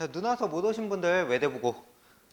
자, 눈 와서 못 오신 분들 외대보고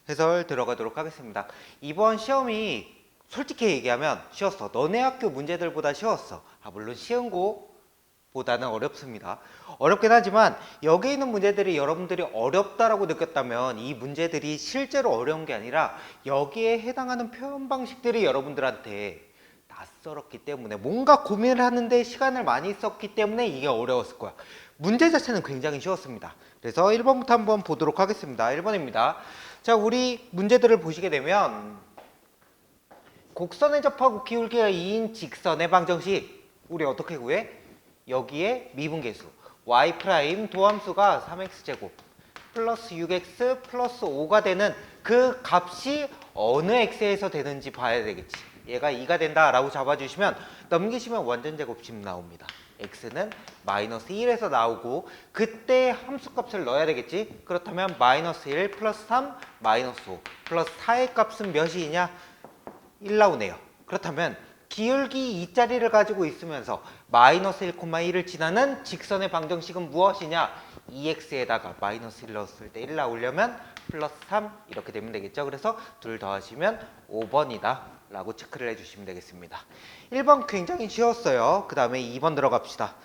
해설 들어가도록 하겠습니다. 이번 시험이 솔직히 얘기하면 쉬웠어. 너네 학교 문제들보다 쉬웠어. 물론 쉬운 거보다는 어렵습니다. 어렵긴 하지만 여기 있는 문제들이 여러분들이 어렵다라고 느꼈다면 이 문제들이 실제로 어려운 게 아니라 여기에 해당하는 표현 방식들이 여러분들한테 낯설었기 때문에 뭔가 고민을 하는데 시간을 많이 썼기 때문에 이게 어려웠을 거야. 문제 자체는 굉장히 쉬웠습니다. 그래서 1번부터 한번 보도록 하겠습니다. 1번입니다. 자, 우리 문제들을 보시게 되면 곡선에 접하고 기울기가 2인 직선의 방정식 우리 어떻게 구해? 여기에 미분계수 y' 도함수가 3x제곱 플러스 6x 플러스 5가 되는 그 값이 어느 x에서 되는지 봐야 되겠지. 얘가 2가 된다 라고 잡아주시면 넘기시면 완전제곱식 나옵니다. x는 마이너스 1에서 나오고 그때 함수값을 넣어야 되겠지. 그렇다면 마이너스 1 플러스 3 마이너스 5 플러스 4의 값은 몇이냐? 1 나오네요. 그렇다면 기울기 2자리를 가지고 있으면서 마이너스 1,1을 지나는 직선의 방정식은 무엇이냐? 2x에다가 마이너스 1 넣었을 때 1 나오려면 플러스 3 이렇게 되면 되겠죠. 그래서 둘 더하시면 5번이다 라고 체크를 해주시면 되겠습니다. 1번 굉장히 쉬웠어요. 그 다음에 2번 들어갑시다.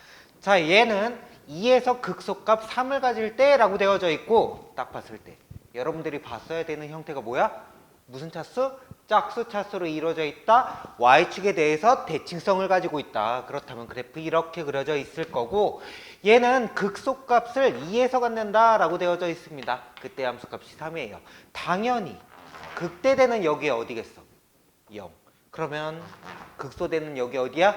자, 얘는 2에서 극소값 3을 가질 때 라고 되어져 있고 딱 봤을 때 여러분들이 봤어야 되는 형태가 뭐야? 무슨 차수? 짝수 차수로 이루어져 있다. y축에 대해서 대칭성을 가지고 있다. 그렇다면 그래프 이렇게 그려져 있을 거고 얘는 극소값을 2에서 갖는다 라고 되어져 있습니다. 그때 함수값이 3이에요. 당연히 극대되는 여기 어디겠어? 0. 그러면 극소되는 여기 어디야?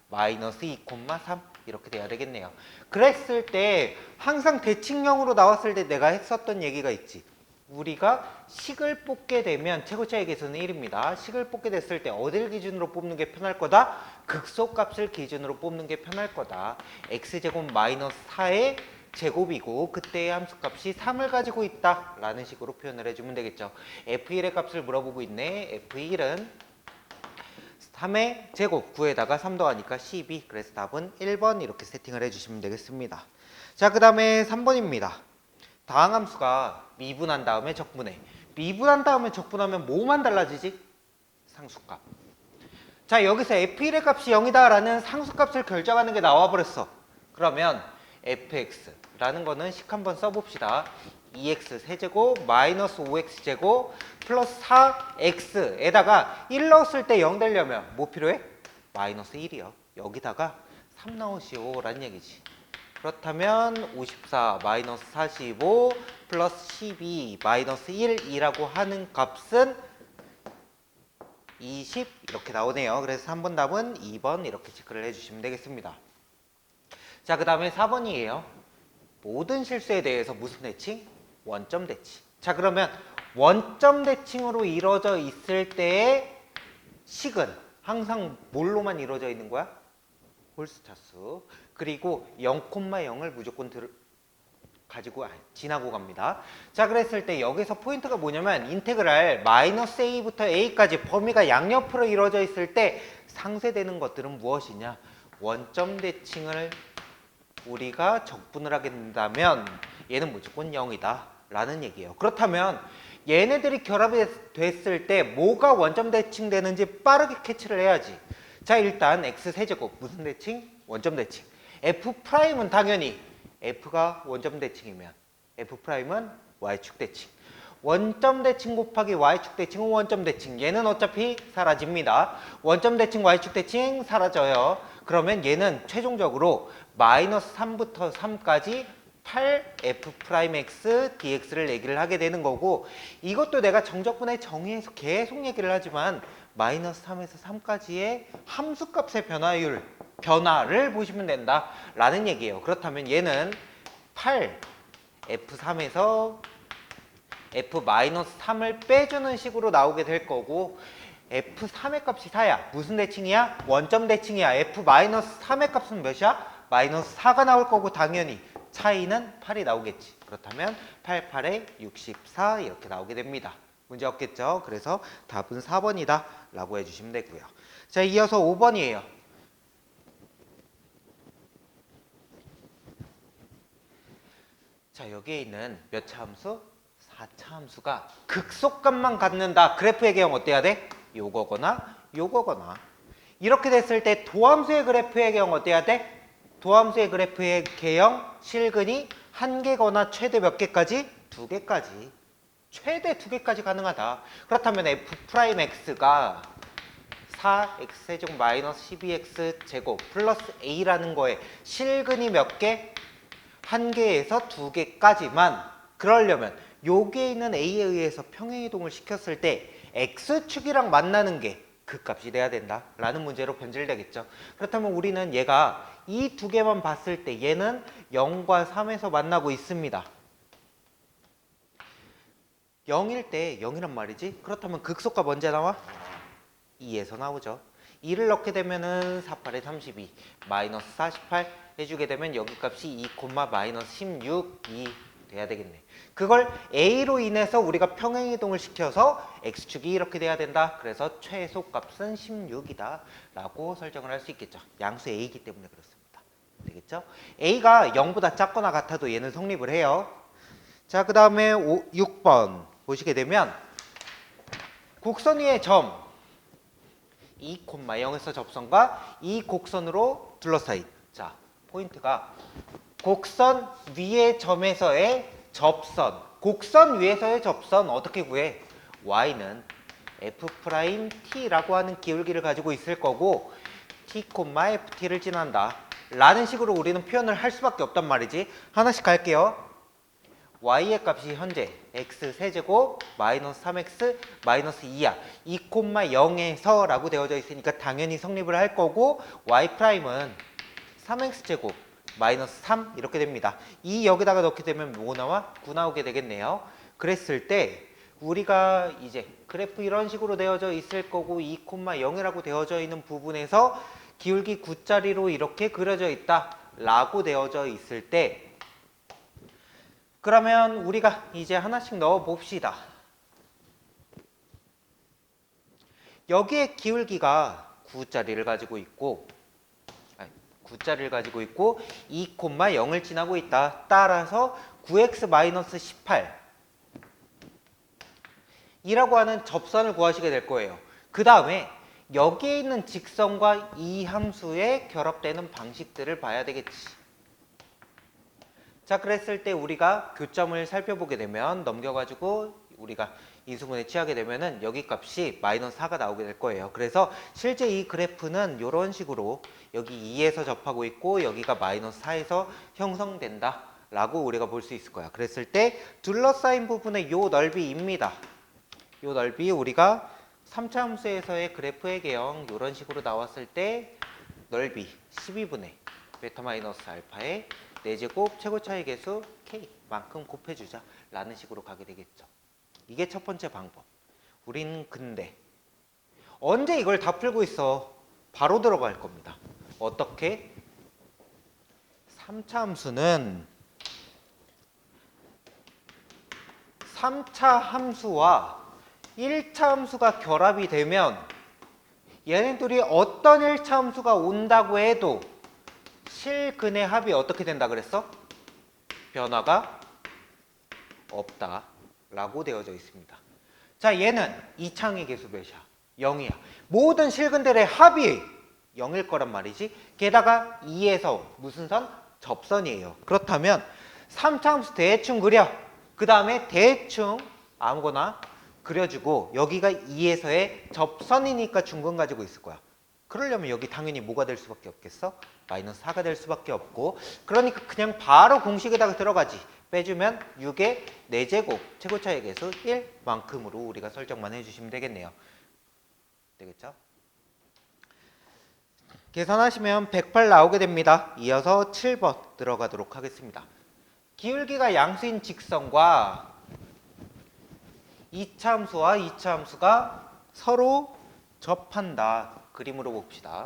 마이너스 2,3 이렇게 돼야 되겠네요. 그랬을 때 항상 대칭형으로 나왔을 때 내가 했었던 얘기가 있지. 우리가 식을 뽑게 되면 최고차의 계수는 1입니다. 식을 뽑게 됐을 때 어딜 기준으로 뽑는 게 편할 거다? 극소값을 기준으로 뽑는 게 편할 거다. x제곱 마이너스 4의 제곱이고 그때의 함수값이 3을 가지고 있다 라는 식으로 표현을 해주면 되겠죠. f1의 값을 물어보고 있네. f1은 3의 제곱 9에다가 3 더하니까 12. 그래서 답은 1번 이렇게 세팅을 해주시면 되겠습니다. 자, 그 다음에 3번입니다. 다항함수가 미분한 다음에 적분해. 미분한 다음에 적분하면 뭐만 달라지지? 상수값. 자, 여기서 f1의 값이 0이다 라는 상수값을 결정하는 게 나와버렸어. 그러면 fx라는 거는 식 한번 써봅시다. 2x 세제곱 마이너스 5x제곱 플러스 4x에다가 1 넣었을 때 0 되려면 뭐 필요해? 마이너스 1이요. 여기다가 3 넣으시오 라는 얘기지. 그렇다면 54 마이너스 45 플러스 12 마이너스 1이라고 하는 값은 20 이렇게 나오네요. 그래서 3번 답은 2번 이렇게 체크를 해주시면 되겠습니다. 자, 그 다음에 4번이에요. 모든 실수에 대해서 무슨 대칭? 원점 대칭. 자, 그러면 원점 대칭으로 이루어져 있을 때의 식은 항상 뭘로만 이루어져 있는 거야? 홀수 차수. 그리고 0,0을 무조건 가지고 지나고 갑니다. 자, 그랬을 때 여기서 포인트가 뭐냐면 인테그랄 마이너스 a부터 a까지 범위가 양옆으로 이루어져 있을 때 상쇄되는 것들은 무엇이냐? 원점 대칭을 우리가 적분을 하게 된다면 얘는 무조건 0이다 라는 얘기예요. 그렇다면 얘네들이 결합이 됐을 때 뭐가 원점 대칭되는지 빠르게 캐치를 해야지. 자, 일단 x세제곱 무슨 대칭? 원점 대칭. f'은 당연히 f가 원점 대칭이면 f'은 y축 대칭. 원점 대칭 곱하기 y축 대칭은 원점 대칭. 얘는 어차피 사라집니다. 원점 대칭 y축 대칭 사라져요. 그러면 얘는 최종적으로 마이너스 3부터 3까지 8f'x dx를 얘기를 하게 되는 거고 이것도 내가 정적분의 정의에서 계속 얘기를 하지만 마이너스 3에서 3까지의 함수값의 변화를 보시면 된다 라는 얘기예요. 그렇다면 얘는 8 f3에서 f-3을 빼주는 식으로 나오게 될 거고 f3의 값이 4야. 무슨 대칭이야? 원점 대칭이야. f-3의 값은 몇이야? 마이너스 4가 나올 거고 당연히 차이는 8이 나오겠지. 그렇다면 8, 8에 64 이렇게 나오게 됩니다. 문제 없겠죠? 그래서 답은 4번이다 라고 해주시면 되고요. 자, 이어서 5번이에요. 자, 여기에 있는 몇 차 함수? 4차 함수가 극속값만 갖는다. 그래프의 개형 어때야 돼? 요거거나 요거거나. 이렇게 됐을 때 도함수의 그래프의 개형 어때야 돼? 도함수의 그래프의 개형 실근이 한 개거나 최대 몇 개까지? 두 개까지. 최대 두 개까지 가능하다. 그렇다면 f'x가 4x제곱 마이너스 12x제곱 플러스 a라는 거에 실근이 몇 개? 한 개에서 두 개까지만. 그러려면 여기에 있는 a에 의해서 평행이동을 시켰을 때 x축이랑 만나는 게 그 값이 돼야 된다 라는 문제로 변질되겠죠. 그렇다면 우리는 얘가 이 두 개만 봤을 때 얘는 0과 3에서 만나고 있습니다. 0일 때 0이란 말이지. 그렇다면 극속값 언제 나와? 2에서 나오죠. 2를 넣게 되면은 48에 32 마이너스 48 해주게 되면 여기 값이 2, 마이너스 16, 2 돼야 되겠네. 그걸 a로 인해서 우리가 평행이동을 시켜서 x축이 이렇게 돼야 된다. 그래서 최소값은 16이다 라고 설정을 할 수 있겠죠. 양수 a이기 때문에 그렇습니다. 되겠죠? a가 0보다 작거나 같아도 얘는 성립을 해요. 자, 그 다음에 6번 보시게 되면 곡선 위의 점 2,0에서 접선과 이 곡선으로 둘러싸인. 자, 포인트가 곡선 위의 점에서의 접선. 곡선 위에서의 접선 어떻게 구해? y는 f't라고 하는 기울기를 가지고 있을 거고 t, ft를 지난다 라는 식으로 우리는 표현을 할 수밖에 없단 말이지. 하나씩 갈게요. y의 값이 현재 x 세제곱 마이너스 3x 마이너스 2야. 2,0에서 라고 되어져 있으니까 당연히 성립을 할 거고 y'은 3x제곱 마이너스 3 이렇게 됩니다. 이 여기다가 넣게 되면 뭐 나와? 9 나오게 되겠네요. 그랬을 때 우리가 이제 그래프 이런 식으로 되어져 있을 거고 2,0이라고 되어져 있는 부분에서 기울기 9짜리로 이렇게 그려져 있다 라고 되어져 있을 때 그러면 우리가 이제 하나씩 넣어 봅시다. 여기에 기울기가 9짜리를 가지고 있고 9짜리를 가지고 있고 2,0을 지나고 있다. 따라서 9x-18 이라고 하는 접선을 구하시게 될 거예요. 그 다음에 여기에 있는 직선과 이 함수의 결합되는 방식들을 봐야 되겠지. 자, 그랬을 때 우리가 교점을 살펴보게 되면 넘겨가지고 우리가 인수분해 취하게 되면은 여기 값이 마이너스 4가 나오게 될 거예요. 그래서 실제 이 그래프는 이런 식으로 여기 2에서 접하고 있고 여기가 마이너스 4에서 형성된다 라고 우리가 볼 수 있을 거야. 그랬을 때 둘러싸인 부분의 요 넓이입니다. 요 넓이 우리가 3차 함수에서의 그래프의 개형 이런 식으로 나왔을 때 넓이 12분의 베타 마이너스 알파의 4제곱 최고차의 개수 K만큼 곱해주자 라는 식으로 가게 되겠죠. 이게 첫 번째 방법. 우리는 근데 언제 이걸 다 풀고 있어? 바로 들어갈 겁니다. 어떻게? 3차 함수는 3차 함수와 1차 함수가 결합이 되면 얘네들이 어떤 1차 함수가 온다고 해도 실근의 합이 어떻게 된다 그랬어? 변화가 없다 라고 되어져 있습니다. 자, 얘는 이창의 개수 몇이야? 0이야. 모든 실근들의 합이 0일 거란 말이지. 게다가 2에서 무슨 선? 접선이에요. 그렇다면 3차 함수 대충 그려. 그 다음에 대충 아무거나 그려주고 여기가 2에서의 접선이니까 중근 가지고 있을 거야. 그러려면 여기 당연히 뭐가 될 수밖에 없겠어? 마이너스 4가 될 수밖에 없고 그러니까 그냥 바로 공식에다가 들어가지. 빼주면 6의 4제곱 최고차의 개수 1만큼으로 우리가 설정만 해주시면 되겠네요. 되겠죠? 계산하시면 108 나오게 됩니다. 이어서 7번 들어가도록 하겠습니다. 기울기가 양수인 직선과 2차 함수와 2차 함수가 서로 접한다. 그림으로 봅시다.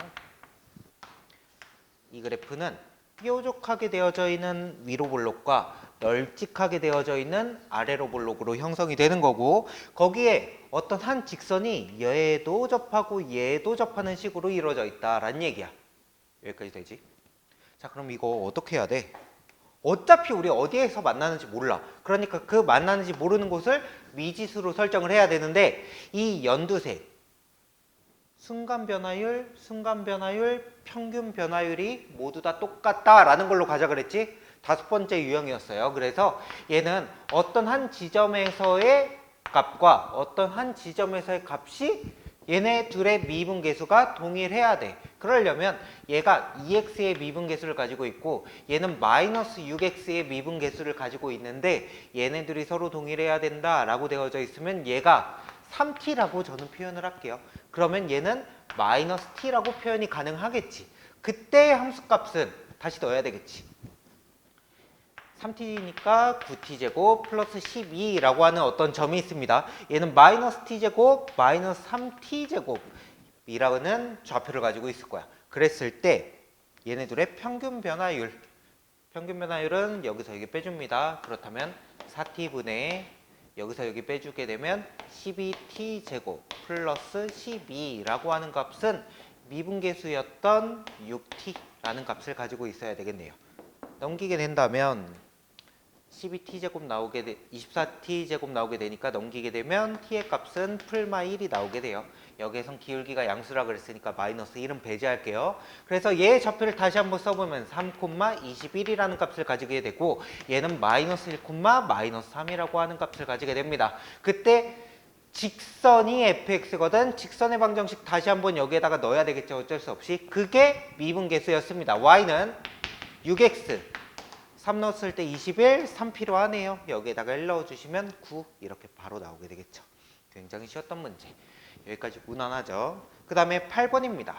이 그래프는 뾰족하게 되어져 있는 위로 볼록과 널찍하게 되어져 있는 아래로 볼록으로 형성이 되는 거고 거기에 어떤 한 직선이 얘도 접하고 얘도 접하는 식으로 이루어져 있다라는 얘기야. 여기까지 되지? 자, 그럼 이거 어떻게 해야 돼? 어차피 우리 어디에서 만나는지 몰라. 그러니까 그 만나는지 모르는 곳을 미지수로 설정을 해야 되는데 이 연두색 순간 변화율, 평균 변화율이 모두 다 똑같다라는 걸로 가자 그랬지? 5번째 유형이었어요. 그래서 얘는 어떤 한 지점에서의 값과 어떤 한 지점에서의 값이 얘네 둘의 미분계수가 동일해야 돼. 그러려면 얘가 2x의 미분계수를 가지고 있고 얘는 마이너스 6x의 미분계수를 가지고 있는데 얘네들이 서로 동일해야 된다라고 되어져 있으면 얘가 3t라고 저는 표현을 할게요. 그러면 얘는 마이너스 t라고 표현이 가능하겠지. 그때의 함수값은 다시 넣어야 되겠지. 3t니까 9t제곱 플러스 12라고 하는 어떤 점이 있습니다. 얘는 마이너스 t제곱 마이너스 3t제곱이라는 좌표를 가지고 있을 거야. 그랬을 때 얘네들의 평균 변화율은 여기서 여기 빼줍니다. 그렇다면 4t분의 여기서 여기 빼주게 되면 12t제곱 플러스 12라고 하는 값은 미분계수였던 6t라는 값을 가지고 있어야 되겠네요. 넘기게 된다면 12t제곱 나오게 돼 24t제곱 나오게 되니까 넘기게 되면 t의 값은 풀마 1이 나오게 돼요. 여기에선 기울기가 양수라 그랬으니까 마이너스 1은 배제할게요. 그래서 얘의 좌표를 다시 한번 써보면 3,21이라는 값을 가지게 되고 얘는 마이너스 1, 마이너스 3이라고 하는 값을 가지게 됩니다. 그때 직선이 fx거든. 직선의 방정식 다시 한번 여기에다가 넣어야 되겠죠. 어쩔 수 없이. 그게 미분계수였습니다. y는 6x 3 넣었을 때 21, 3 필요하네요. 여기에다가 1 넣어주시면 9 이렇게 바로 나오게 되겠죠. 굉장히 쉬웠던 문제. 여기까지 무난하죠. 그 다음에 8번입니다.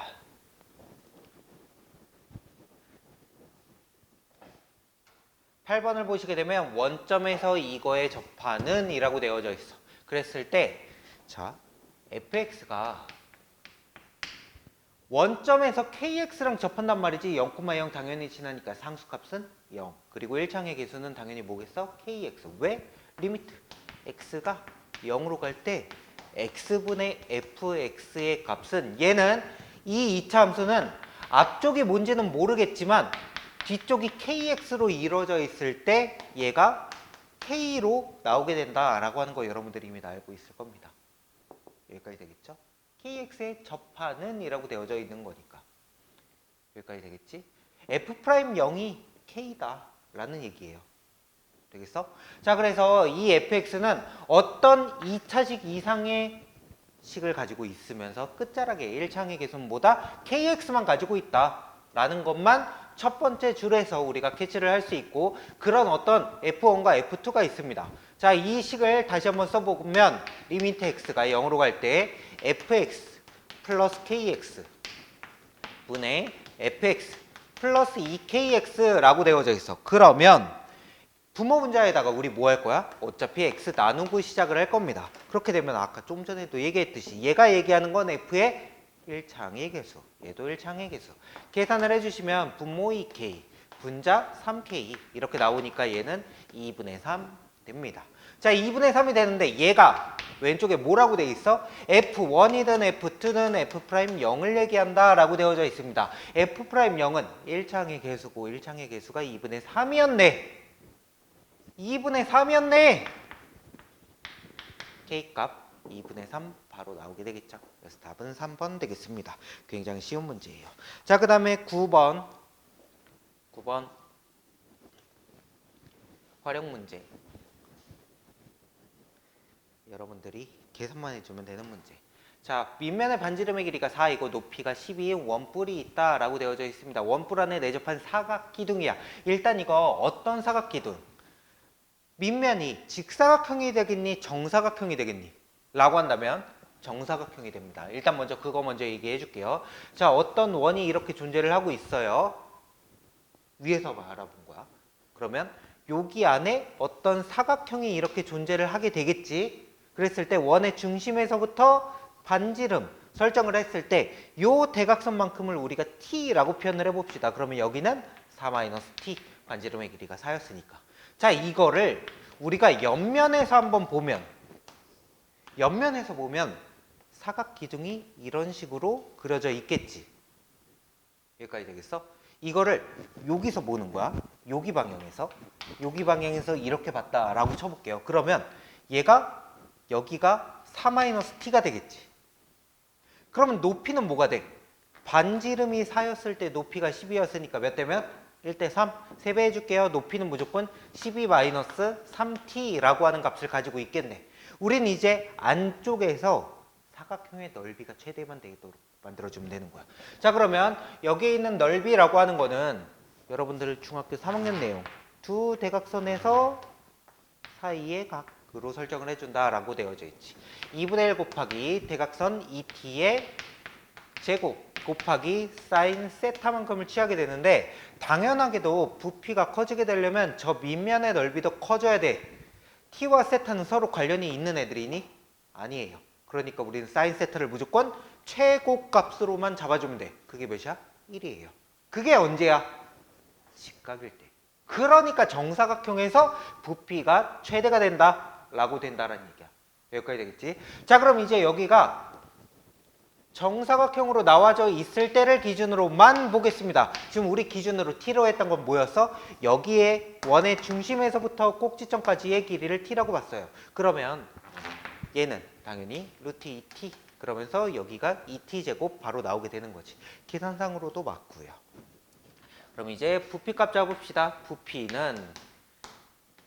8번을 보시게 되면 원점에서 이거에 접하는 이라고 되어져 있어. 그랬을 때 자, fx가 원점에서 kx랑 접한단 말이지. 0,0 당연히 지나니까 상수값은 0. 그리고 1창의 개수는 당연히 뭐겠어? kx. 왜? 리미트 x가 0으로 갈 때 x분의 fx의 값은 얘는 이 2차 함수는 앞쪽이 뭔지는 모르겠지만 뒤쪽이 kx로 이루어져 있을 때 얘가 k로 나오게 된다라고 하는 거 여러분들이 이미 알고 있을 겁니다. 여기까지 되겠죠? kx에 접하는 이라고 되어져 있는 거니까 여기까지 되겠지? f'0이 k다 라는 얘기예요. 되겠어? 자, 그래서 이 fx는 어떤 2차식 이상의 식을 가지고 있으면서 끝자락에 1창의 개수보다 kx만 가지고 있다 라는 것만 첫 번째 줄에서 우리가 캐치를 할 수 있고 그런 어떤 f1과 f2가 있습니다. 자, 이 식을 다시 한번 써보면 리미트 x가 0으로 갈 때 fx 플러스 kx 분의 fx 플러스 2kx라고 되어져 있어. 그러면 부모 분자에다가 우리 뭐 할 거야? 어차피 x 나누고 시작을 할 겁니다. 그렇게 되면 아까 좀 전에도 얘기했듯이 얘가 얘기하는 건 f의 1창의 개수, 얘도 1창의 개수. 계산을 해주시면 분모 2k, 분자 3k 이렇게 나오니까 얘는 2분의 3 됩니다. 자, 2분의 3이 되는데 얘가 왼쪽에 뭐라고 돼 있어? F1이든 F2는 F'0을 얘기한다 라고 되어져 있습니다. F'0은 1창의 개수고 1창의 개수가 2분의 3이었네. 2분의 3이었네. K값 2분의 3 바로 나오게 되겠죠. 그래서 답은 3번 되겠습니다. 굉장히 쉬운 문제예요. 자, 그 다음에 9번 활용 문제. 여러분들이 계산만 해주면 되는 문제. 자, 밑면의 반지름의 길이가 4이고 높이가 12인 원뿔이 있다 라고 되어져 있습니다. 원뿔 안에 내접한 사각기둥이야. 일단 이거 어떤 사각기둥? 밑면이 직사각형이 되겠니? 정사각형이 되겠니? 라고 한다면 정사각형이 됩니다. 일단 먼저 그거 먼저 얘기해 줄게요. 자, 어떤 원이 이렇게 존재를 하고 있어요. 위에서 알아본 거야. 그러면 여기 안에 어떤 사각형이 이렇게 존재를 하게 되겠지. 그랬을 때 원의 중심에서부터 반지름 설정을 했을 때 요 대각선만큼을 우리가 t라고 표현을 해봅시다. 그러면 여기는 4-t 반지름의 길이가 4였으니까. 자, 이거를 우리가 옆면에서 한번 보면 사각기둥이 이런 식으로 그려져 있겠지. 여기까지 되겠어? 이거를 여기서 보는 거야. 여기 방향에서 이렇게 봤다라고 쳐볼게요. 그러면 얘가 여기가 4-t가 되겠지. 그러면 높이는 뭐가 돼? 반지름이 4였을 때 높이가 12였으니까 몇 대면? 1대 3. 3배 해줄게요. 높이는 무조건 12-3t라고 하는 값을 가지고 있겠네. 우린 이제 안쪽에서 사각형의 넓이가 최대만 되도록 만들어주면 되는 거야. 자, 그러면 여기에 있는 넓이라고 하는 거는 여러분들 중학교 3학년 내용 두 대각선에서 사이의 각으로 설정을 해준다라고 되어져 있지. 2분의 1 곱하기 대각선 ET의 제곱 곱하기 사인 세타만큼을 취하게 되는데, 당연하게도 부피가 커지게 되려면 저 밑면의 넓이도 커져야 돼. t와 세타는 서로 관련이 있는 애들이니? 아니에요. 그러니까 우리는 사인 세타를 무조건 최고값으로만 잡아주면 돼. 그게 몇이야? 1이에요. 그게 언제야? 직각일 때. 그러니까 정사각형에서 부피가 최대가 된다라고 된다라는 얘기야. 여기까지 되겠지? 자, 그럼 이제 여기가 정사각형으로 나와져 있을 때를 기준으로만 보겠습니다. 지금 우리 기준으로 t로 했던 건 뭐였어? 여기에 원의 중심에서부터 꼭지점까지의 길이를 t라고 봤어요. 그러면 얘는 당연히 루트 2t 그러면서 여기가 2t제곱 바로 나오게 되는 거지. 계산상으로도 맞고요. 그럼 이제 부피값 잡읍시다. 부피는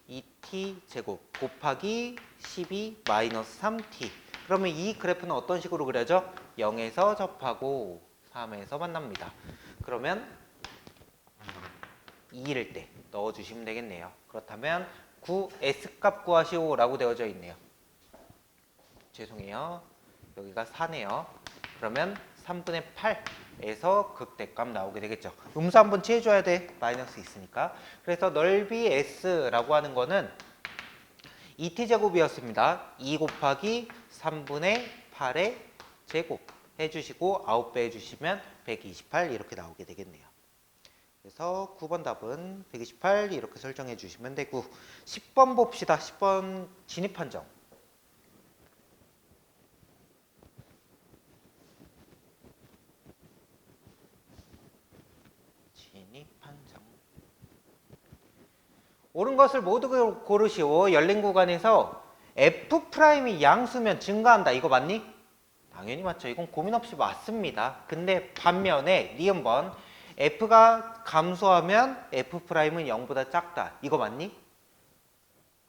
2t제곱 곱하기 12-3t. 그러면 이 그래프는 어떤 식으로 그려져? 0에서 접하고 3에서 만납니다. 그러면 2일 때 넣어주시면 되겠네요. 그렇다면 9s값 구하시오 라고 되어져 있네요. 죄송해요. 여기가 4네요. 그러면 3분의 8에서 극대값 나오게 되겠죠. 음수 한번 취해줘야 돼. 마이너스 있으니까. 그래서 넓이 s라고 하는 거는 2t제곱이었습니다. 2 곱하기 3분의 8의 제곱 해주시고 9배 해주시면 128 이렇게 나오게 되겠네요. 그래서 9번 답은 128 이렇게 설정해 주시면 되고, 10번 봅시다. 10번 진입한정. 옳은 것을 모두 고르시오. 열린 구간에서 F'이 양수면 증가한다. 이거 맞니? 당연히 맞죠. 이건 고민 없이 맞습니다. 근데 반면에 니은번 F가 감소하면 F'은 0보다 작다. 이거 맞니?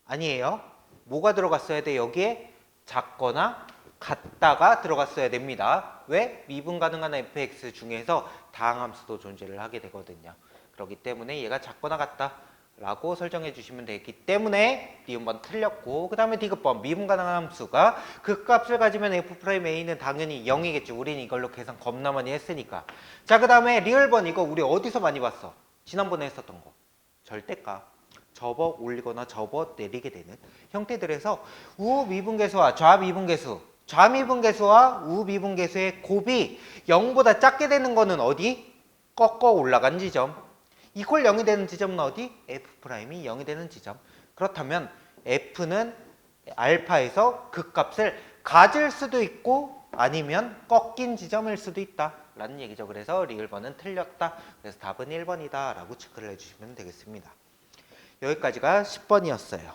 아니에요. 뭐가 들어갔어야 돼? 여기에 작거나 같다가 들어갔어야 됩니다. 왜? 미분 가능한 fx 중에서 다항함수도 존재를 하게 되거든요. 그렇기 때문에 얘가 작거나 같다 라고 설정해 주시면 되기 때문에 니은번 틀렸고, 그 다음에 디귿번 미분 가능한 함수가 그 값을 가지면 f'a는 당연히 0이겠죠. 우린 이걸로 계산 겁나 많이 했으니까. 자, 그 다음에 리을번 이거 우리 어디서 많이 봤어? 지난번에 했었던 거. 절대값. 접어 올리거나 접어 내리게 되는 형태들에서 우미분계수와 좌미분계수, 좌미분계수와 우미분계수의 곱이 0보다 작게 되는 거는 어디? 꺾어 올라간 지점. 이퀄 0이 되는 지점은 어디? F'이 0이 되는 지점. 그렇다면 F는 알파에서 그 값을 가질 수도 있고 아니면 꺾인 지점일 수도 있다 라는 얘기죠. 그래서 리을번은 틀렸다. 그래서 답은 1번이다 라고 체크를 해주시면 되겠습니다. 여기까지가 10번이었어요.